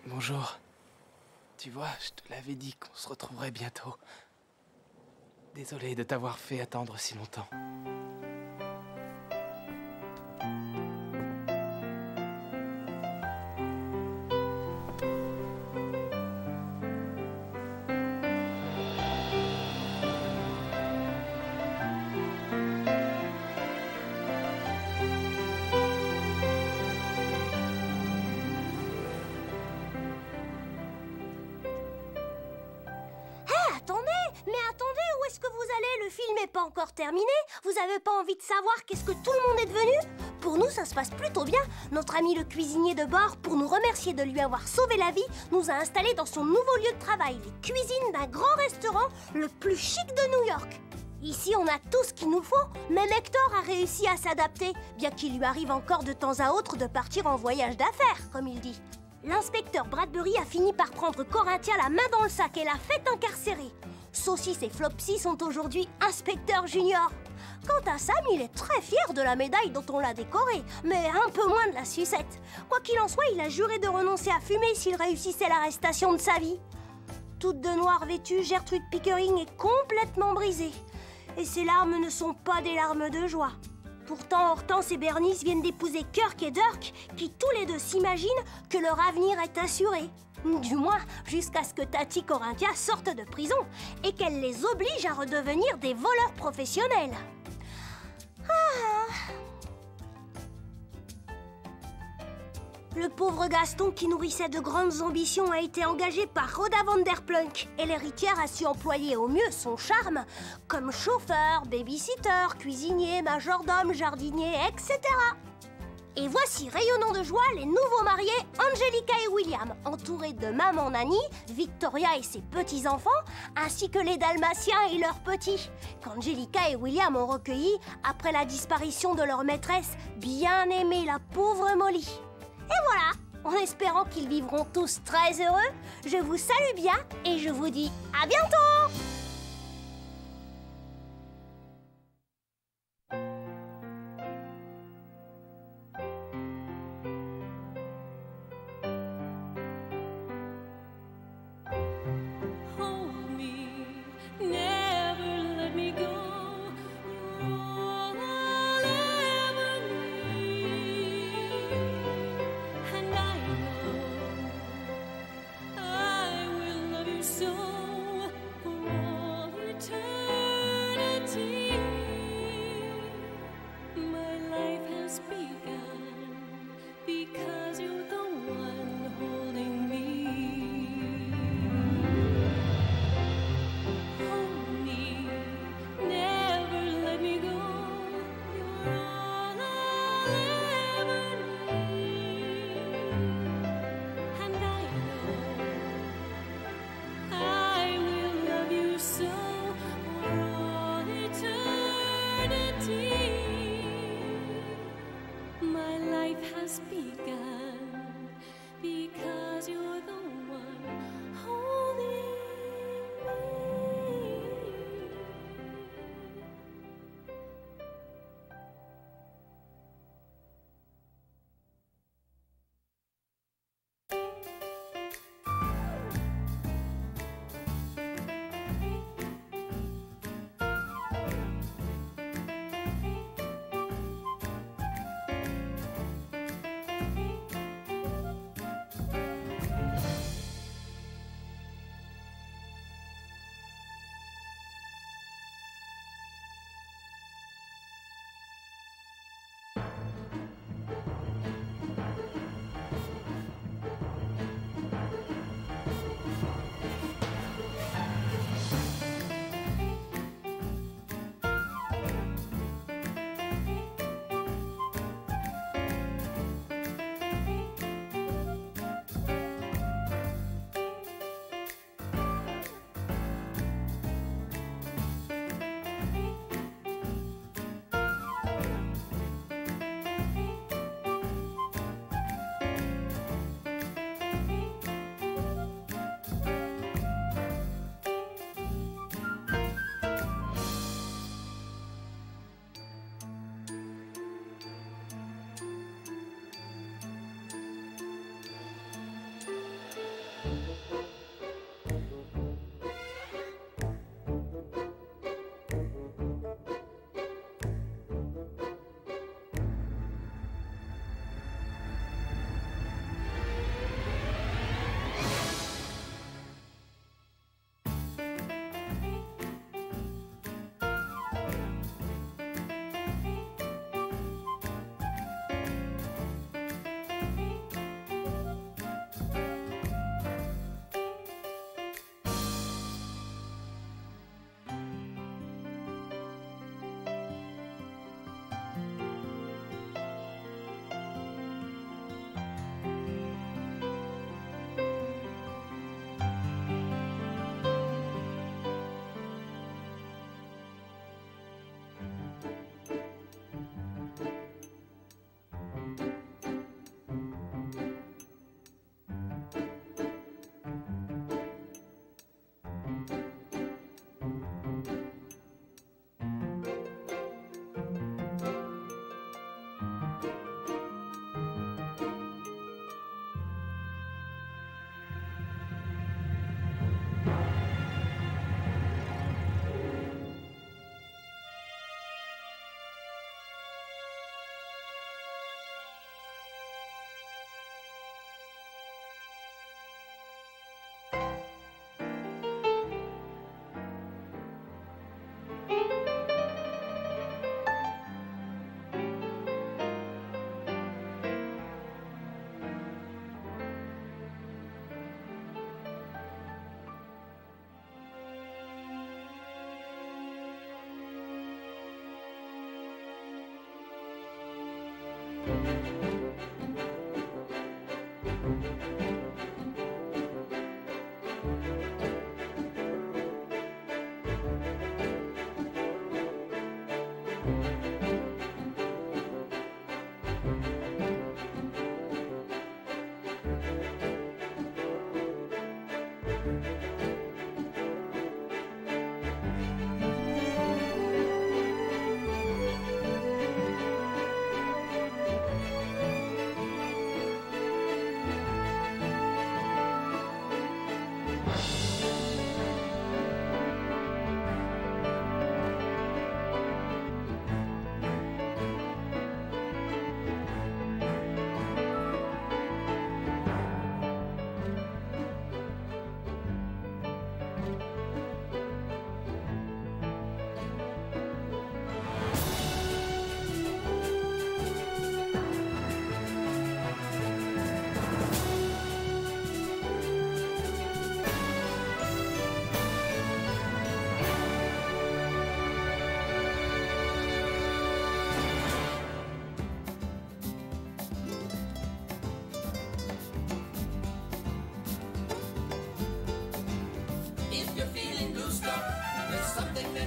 Speaker 7: Bonjour. Tu vois, je te l'avais dit qu'on se retrouverait bientôt. Désolé de t'avoir fait attendre si longtemps.
Speaker 12: Le film n'est pas encore terminé. Vous avez pas envie de savoir qu'est-ce que tout le monde est devenu? Pour nous, ça se passe plutôt bien. Notre ami le cuisinier de bord, pour nous remercier de lui avoir sauvé la vie, nous a installés dans son nouveau lieu de travail, les cuisines d'un grand restaurant le plus chic de New York. Ici, on a tout ce qu'il nous faut. Même Hector a réussi à s'adapter, bien qu'il lui arrive encore de temps à autre de partir en voyage d'affaires, comme il dit. L'inspecteur Bradbury a fini par prendre Corinthia la main dans le sac et l'a fait incarcérer. Saucisse et Flopsy sont aujourd'hui inspecteurs juniors. Quant à Sam, il est très fier de la médaille dont on l'a décoré, mais un peu moins de la sucette. Quoi qu'il en soit, il a juré de renoncer à fumer s'il réussissait l'arrestation de sa vie. Toute de noir vêtue, Gertrude Pickering est complètement brisée. Et ses larmes ne sont pas des larmes de joie. Pourtant, Hortense et Bernice viennent d'épouser Kirk et Dirk, qui tous les deux s'imaginent que leur avenir est assuré. Du moins, jusqu'à ce que Tati Corinthia sorte de prison et qu'elle les oblige à redevenir des voleurs professionnels. Le pauvre Gaston, qui nourrissait de grandes ambitions, a été engagé par Rhoda Vanderplunk et l'héritière a su employer au mieux son charme comme chauffeur, babysitter, cuisinier, majordome, jardinier, etc. Et voici, rayonnant de joie, les nouveaux mariés Angelica et William, entourés de maman Nanny, Victoria et ses petits-enfants, ainsi que les Dalmatiens et leurs petits, qu'Angelica et William ont recueillis après la disparition de leur maîtresse, bien aimée, la pauvre Molly. Et voilà, en espérant qu'ils vivront tous très heureux, je vous salue bien et je vous dis à bientôt!
Speaker 18: So for all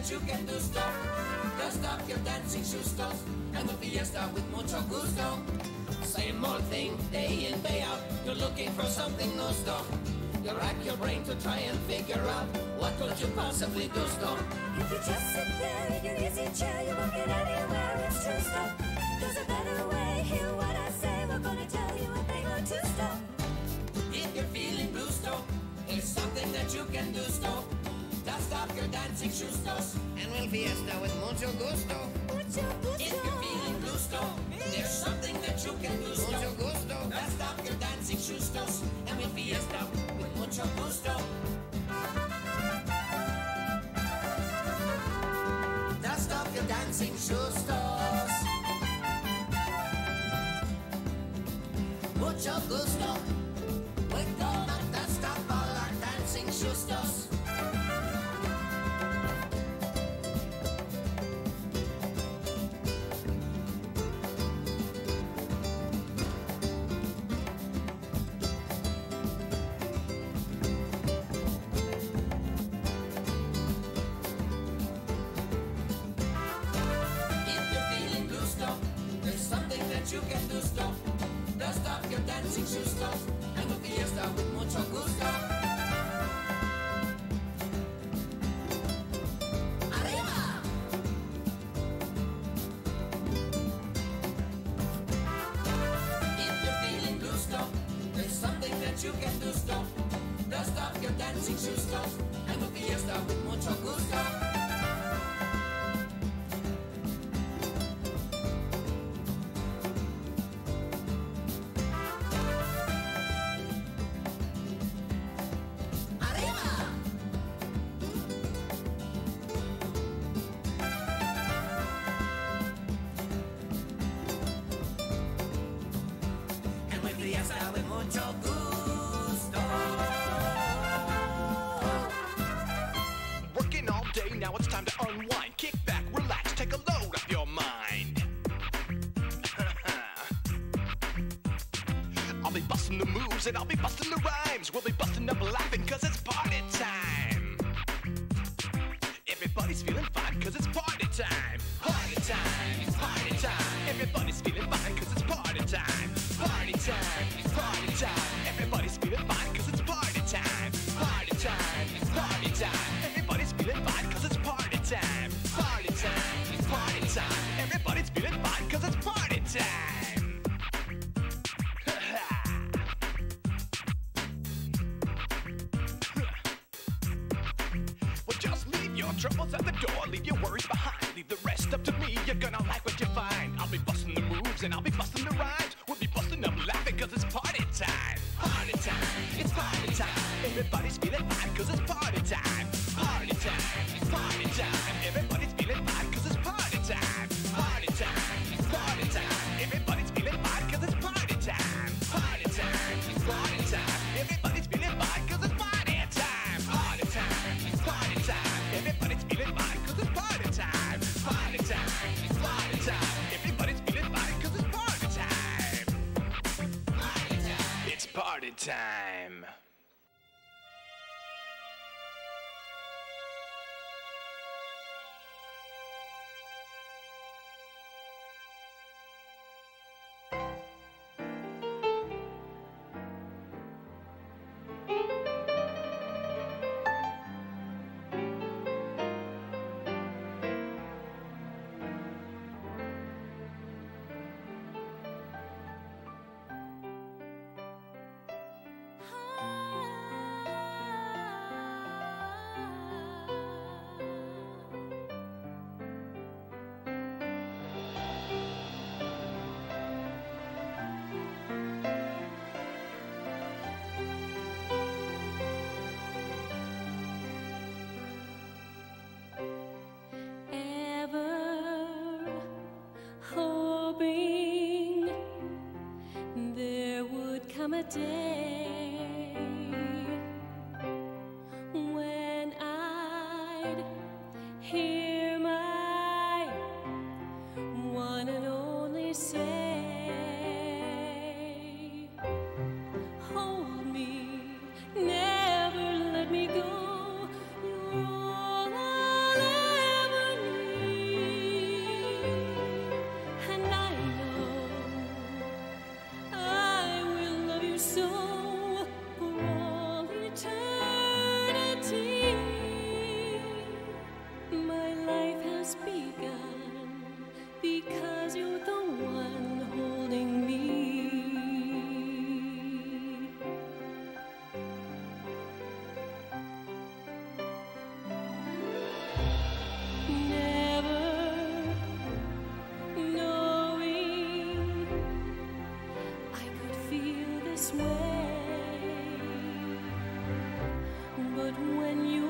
Speaker 8: You can do stuff. Dust off your dancing shoe stuff and with fiesta with mucho gusto. Same old thing, day in, day out. You're looking for something new stuff. You rack your brain to try and figure out what could you possibly do stuff.
Speaker 18: If you just sit there in your easy chair, you won't get anywhere. It's true stuff. There's a better way. Hear what I say. We're gonna tell you a thing or two stuff.
Speaker 8: If you're feeling blue stuff, there's something that you can do stuff. Dust off your dancing shoe stuff and we'll fiesta with mucho gusto.
Speaker 18: Mucho gusto.
Speaker 8: If you're feeling blue stuff, there's something that you can do stuff. Mucho gusto. Dust off your dancing shoe stuff and we'll fiesta with mucho gusto. Dust off your dancing shoe stuff. Mucho gusto. We're gonna dust off all our dancing shoe stuff. You can do stuff. Dust off your dancing shoe stuff and we'll fiesta with mucho gusto. Arriba! If you're feeling blue stuff, there's something that you can do stuff. Dust off your dancing shoe stuff and we'll fiesta with mucho gusto.
Speaker 2: Working all day, now it's time to unwind. Kick back, relax, take a load off your mind. I'll be busting the moves and I'll be busting the rhymes. We'll be busting up laughing cause it's party time. Everybody's feeling fine cause it's party time. Party time, it's party time. Everybody's feeling fine cause it's party time. Party time, it's party time. Everybody's feeling fine cause it's party time. Party time, it's party time. Everybody's feeling fine cause it's party time. Party time, it's party time. Everybody's feeling fine cause it's party time. Well, just leave your troubles at the door, leave your worries behind, leave the rest up to me. You're gonna like what you find. I'll be busting the moves and I'll be busting the rhymes. We'll be busting up laughing cause it's party time. Party time, it's party time. Everybody's feeling fine cause it's party time. Party time, it's party time. Everybody's feeling fine cause it's party time. Party time, it's party time. Everybody's feeling fine cause it's party time. Party time, it's party time. Everybody's feeling fine cause it's party time. Party time, it's party time. Everybody's feeling fine cause it's party time. Party time, it's party time. Everybody's feeling fine cause it's party time.
Speaker 10: time.
Speaker 18: A day when I'd hear my one and only say, hold me, never let me go, you're all I'll ever need, and I know I will love you so for all eternity. My life has begun because you're the one holding me. Never knowing I could feel this way, but when you